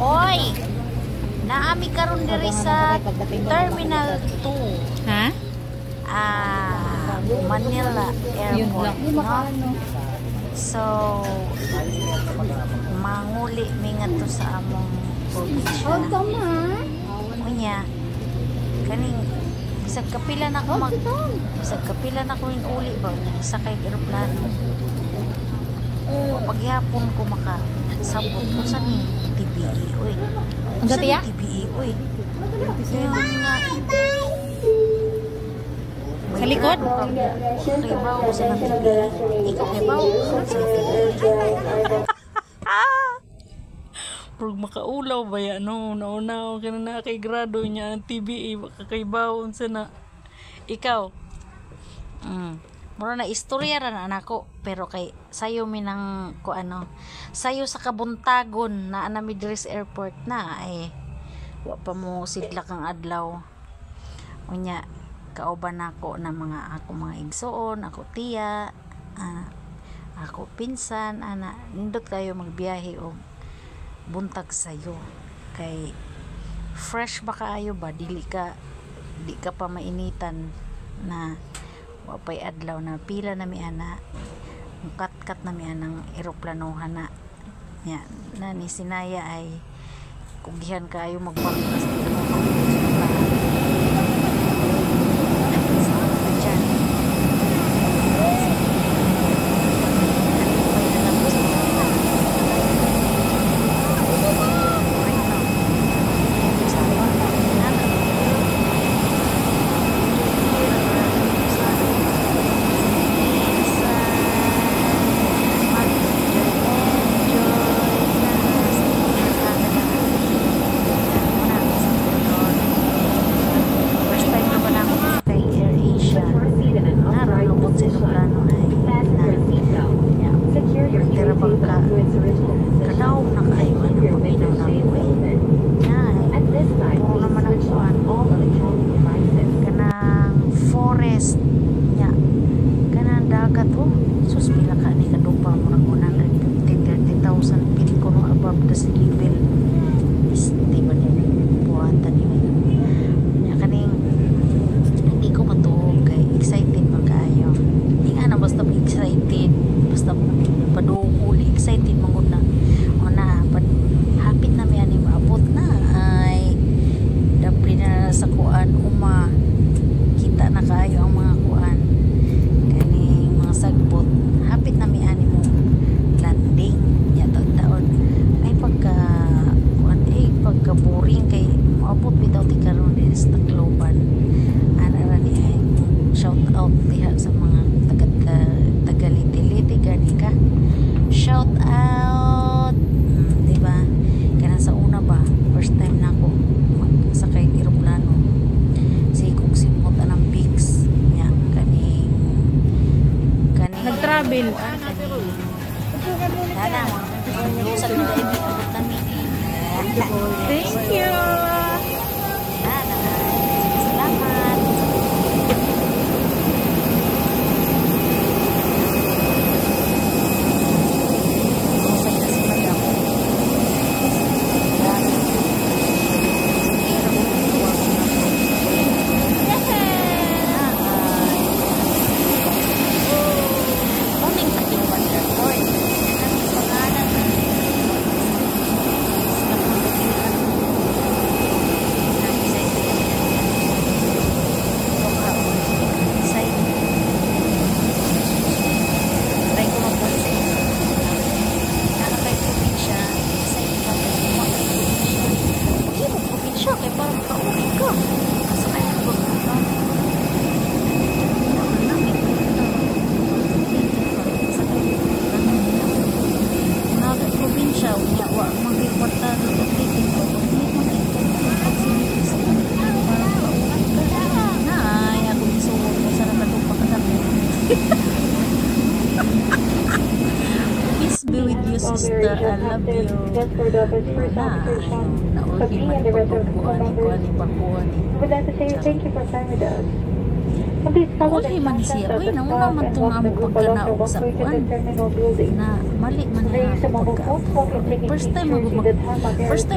Oy! Naami karon diri sa Terminal 2. Ha? Manila Airport, no? So, manguli mi nga to sa among probinsya. Unya, kaning bisag kapila na ko yung uli ba sa kay eroplano. Paghapon ko makasabot ko sa ni TBE, uy. Ang gatiya? TBE, uy. Yung nga, sa likod? Kaybaw ko sa TBE. Ikaw kaybaw ko sa TBE. Pag makaulaw ba yan, no? Naunaw ka na kay grado niya ng TBE, makakaibawon sa na. Ikaw? Mura na istorya ra na nako, pero kay sayo mi nang ko ano, sayo sa kabuntagon na anami diri sa airport na ay wa pa mo sidlak ang adlaw. Unya kauban nako na ako mga igsoon, ako tiya, ako pinsan, ana nindot kayo magbiyahe og buntag sayo kay fresh ba kaayo ba di ka pa mainitan na wapay adlaw na pila na mi ana kat na mi anang eroplanohan na nya na ni sinaya ay kugihan kaayo magpangkas dito mo travel. Thank you. Peace be with you, sister. I love you. Thank you for time with us. Uli man siya. Uy, nauna man itong amo pagkanao sa kuan. Na mali man na ako pagka. First time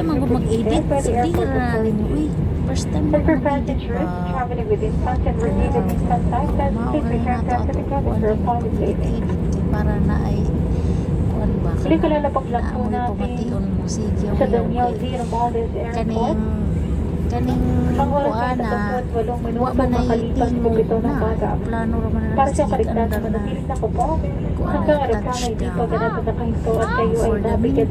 ako mag-edit. So, di ka na rin. Uy, first time ako mag-edit ba? Mauna na ito ato kuan rin pag-edit. Para na ay kuan ba ka na amoy pamation mo. Sige, kaning kuana wa man ay tingog na plano ra man na sige andar na kuana touchdown for the meantime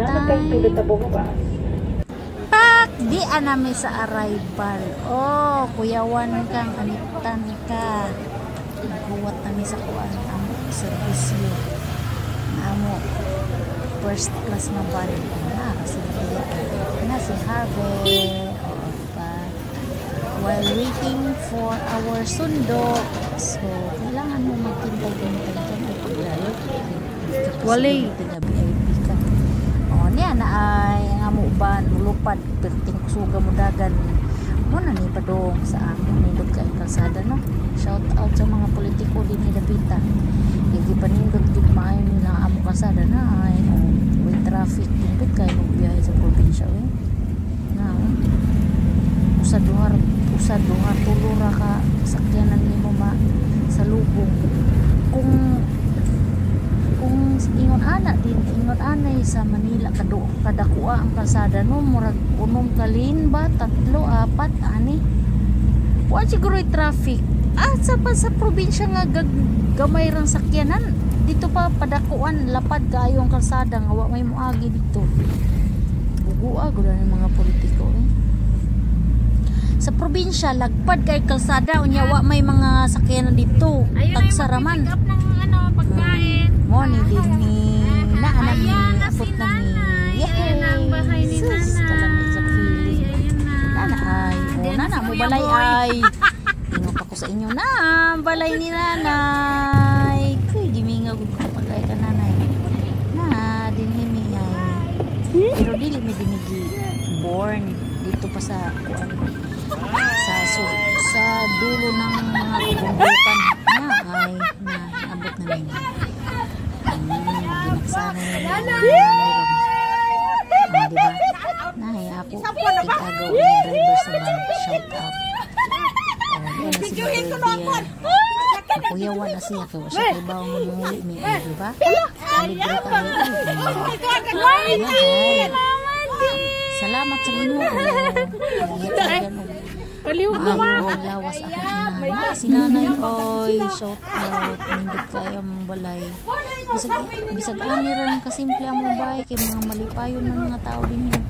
pak di anami sa arrival. Oh kuyawan kang anitan ka buwat nami sa kuana amo servisyo amo first class na ban na kasi na si Harvey while waiting for our sundo. So, kailangan mo magkintay-kintay ka na pag-drive. Walay. Taga-VIP ka. O, niya na ay nga mo ba, nulupad, perting kusuga mo dagan. Mo na ni padong sa amin, nindot ka ang kalsada, no? Shout out sa mga politiko din ni Dapita. Hindi pa nindot din maayon nila amo kalsada na ay may traffic, nindot kayo magbiyahe sa probinsya, eh. Na, usa duha tulura ka sakyanan nimo ma sa lubong kung ingon anay sa Manila kadakua ang kalsada no murag unom kalin ba 3 4 ani wa siguro traffic sa probinsya nga gamay rang sakyanan dito pa padakuan lapad kaayo ang kalsada nga wa may moagi dito bugua gud ang mga politiko sa probinsya lagpad kay kalsada unya wa may mga sakyanan dito tagsaraman pagkain mo ni din ni na anak ni apot na ni ayan na ang bahay ni nanay sa feeling nana ay nana mo balay ay tingog ako sa inyo na balay ni nanay kuy giminga gud ko pagay ka nanay na din himi ay pero dili mi dinigi born dito pa sa kuan sa dulo ng mga kabungbukan na ay naabot na rin ginaksana na diba nahay ako tig-agaw ng driver sa van shout out yun na si kuyawan na siya kaya siya ibaw muli may diba alibre tayo salamat sa inyo Paliw ko lawas ako si nanay oy shout out nindot kayo ang balay bisag ani rin kasimple ang mabay kay mga malipayon ng mga tao din yun